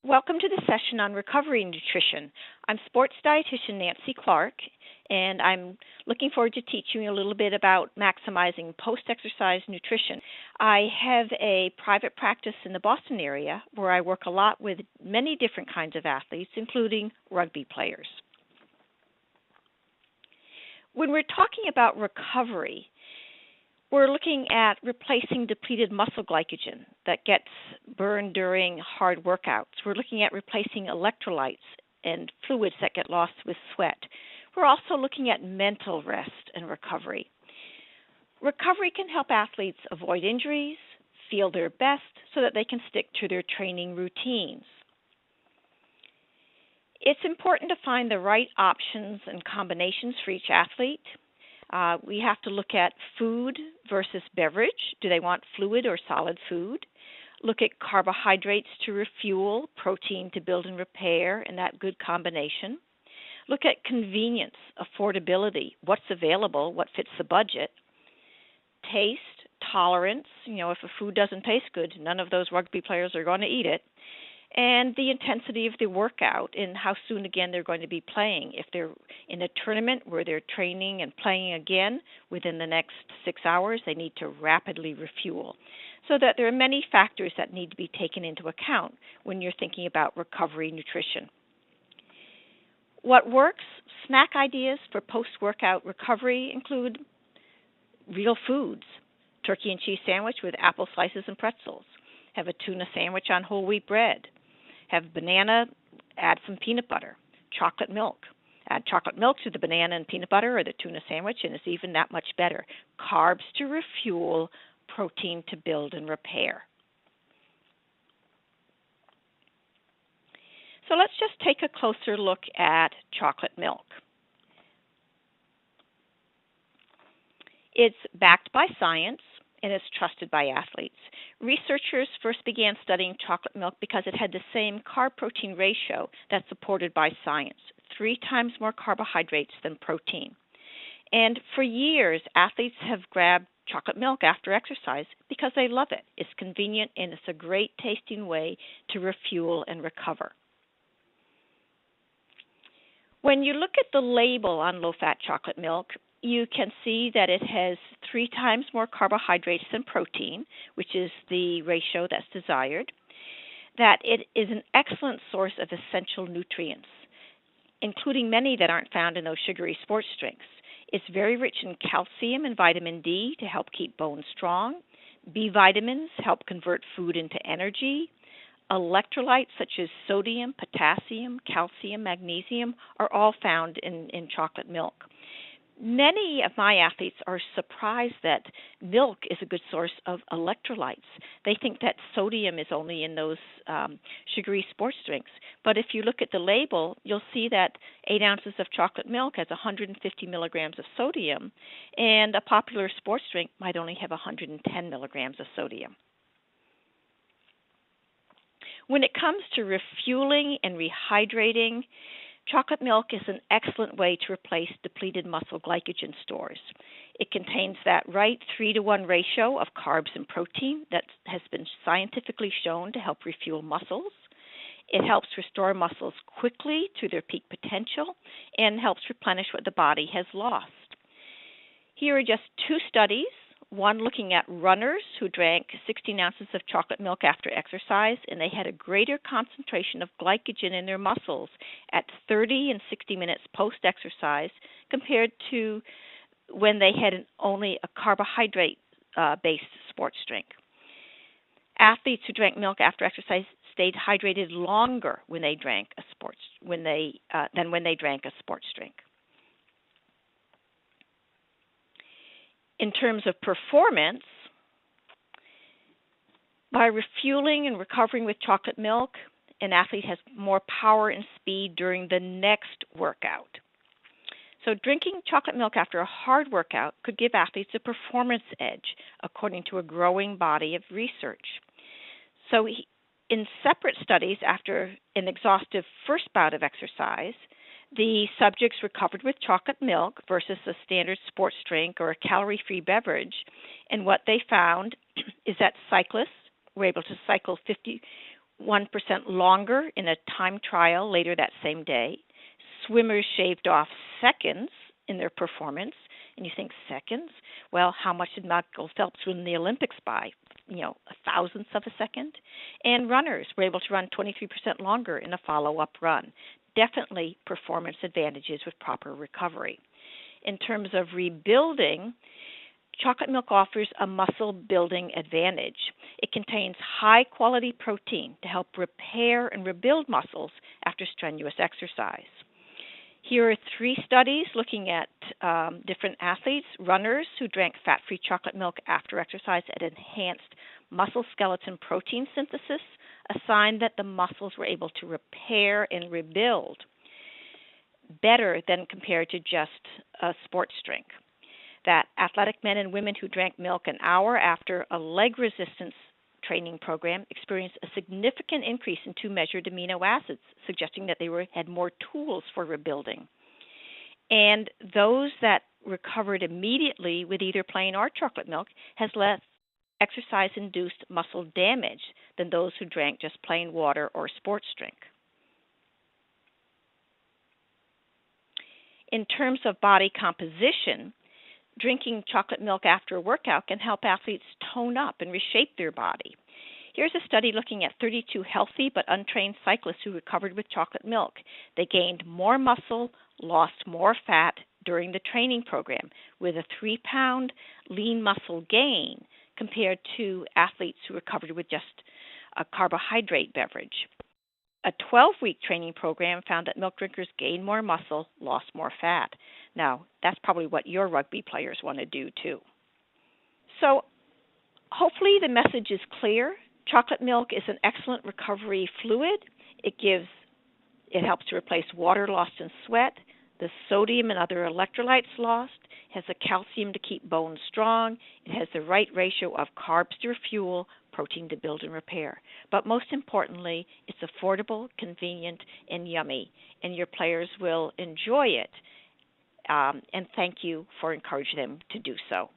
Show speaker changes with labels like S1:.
S1: Welcome to the session on recovery nutrition. I'm sports dietitian Nancy Clark, and I'm looking forward to teaching you a little bit about maximizing post-exercise nutrition. I have a private practice in the Boston area where I work a lot with many different kinds of athletes, including rugby players. When we're talking about recovery, we're looking at replacing depleted muscle glycogen that gets burned during hard workouts. We're looking at replacing electrolytes and fluids that get lost with sweat. We're also looking at mental rest and recovery. Recovery can help athletes avoid injuries, feel their best, so that they can stick to their training routines. It's important to find the right options and combinations for each athlete. We have to look at food versus beverage. Do they want fluid or solid food? Look at carbohydrates to refuel, protein to build and repair, and that good combination. Look at convenience, affordability, what's available, what fits the budget. Taste, tolerance, if a food doesn't taste good, none of those rugby players are going to eat it. And the intensity of the workout and how soon again they're going to be playing. If they're in a tournament where they're training and playing again within the next 6 hours, they need to rapidly refuel. So that there are many factors that need to be taken into account when you're thinking about recovery nutrition. What works? Snack ideas for post-workout recovery include real foods. Turkey and cheese sandwich with apple slices and pretzels. Have a tuna sandwich on whole wheat bread. Have banana, add some peanut butter. Chocolate milk. Add chocolate milk to the banana and peanut butter or the tuna sandwich, and it's even that much better. Carbs to refuel, protein to build and repair. So let's just take a closer look at chocolate milk. It's backed by science, and is trusted by athletes. Researchers first began studying chocolate milk because it had the same carb-protein ratio that's supported by science, 3 times more carbohydrates than protein. And for years, athletes have grabbed chocolate milk after exercise because they love it. It's convenient, and it's a great tasting way to refuel and recover. When you look at the label on low-fat chocolate milk, you can see that it has 3 times more carbohydrates than protein, which is the ratio that's desired, that it is an excellent source of essential nutrients, including many that aren't found in those sugary sports drinks. It's very rich in calcium and vitamin D to help keep bones strong. B vitamins help convert food into energy. Electrolytes such as sodium, potassium, calcium, magnesium are all found in chocolate milk. Many of my athletes are surprised that milk is a good source of electrolytes. They think that sodium is only in those sugary sports drinks. But if you look at the label, you'll see that 8 ounces of chocolate milk has 150 milligrams of sodium, and a popular sports drink might only have 110 milligrams of sodium. When it comes to refueling and rehydrating, chocolate milk is an excellent way to replace depleted muscle glycogen stores. It contains that right 3-to-1 ratio of carbs and protein that has been scientifically shown to help refuel muscles. It helps restore muscles quickly to their peak potential and helps replenish what the body has lost. Here are just 2 studies. One looking at runners who drank 16 ounces of chocolate milk after exercise, and they had a greater concentration of glycogen in their muscles at 30 and 60 minutes post-exercise compared to when they had only a carbohydrate-based sports drink. Athletes who drank milk after exercise stayed hydrated longer when they drank than when they drank a sports drink. In terms of performance, by refueling and recovering with chocolate milk, an athlete has more power and speed during the next workout. So drinking chocolate milk after a hard workout could give athletes a performance edge, according to a growing body of research. So in separate studies after an exhaustive first bout of exercise, the subjects recovered with chocolate milk versus a standard sports drink or a calorie-free beverage, and what they found is that cyclists were able to cycle 1% longer in a time trial later that same day. Swimmers shaved off seconds in their performance. And you think, seconds? Well, how much did Michael Phelps win the Olympics by? A thousandth of a second. And runners were able to run 23% longer in a follow-up run. Definitely performance advantages with proper recovery. In terms of rebuilding, chocolate milk offers a muscle building advantage. It contains high-quality protein to help repair and rebuild muscles after strenuous exercise. Here are 3 studies looking at different athletes. Runners who drank fat-free chocolate milk after exercise at enhanced muscle skeleton protein synthesis assigned that the muscles were able to repair and rebuild better than compared to just sports drink. That athletic men and women who drank milk an hour after a leg resistance training program experienced a significant increase in 2 measured amino acids, suggesting that they had more tools for rebuilding. And those that recovered immediately with either plain or chocolate milk has less exercise-induced muscle damage than those who drank just plain water or sports drink. In terms of body composition, drinking chocolate milk after a workout can help athletes tone up and reshape their body. Here's a study looking at 32 healthy but untrained cyclists who recovered with chocolate milk. They gained more muscle, lost more fat during the training program, with a 3-pound lean muscle gain compared to athletes who recovered with just a carbohydrate beverage. A 12-week training program found that milk drinkers gained more muscle, lost more fat. Now, that's probably what your rugby players want to do too. So, hopefully the message is clear. Chocolate milk is an excellent recovery fluid. It helps to replace water lost in sweat, the sodium and other electrolytes lost. It has the calcium to keep bones strong. It has the right ratio of carbs to fuel, protein to build and repair. But most importantly, it's affordable, convenient, and yummy, and your players will enjoy it. And thank you for encouraging them to do so.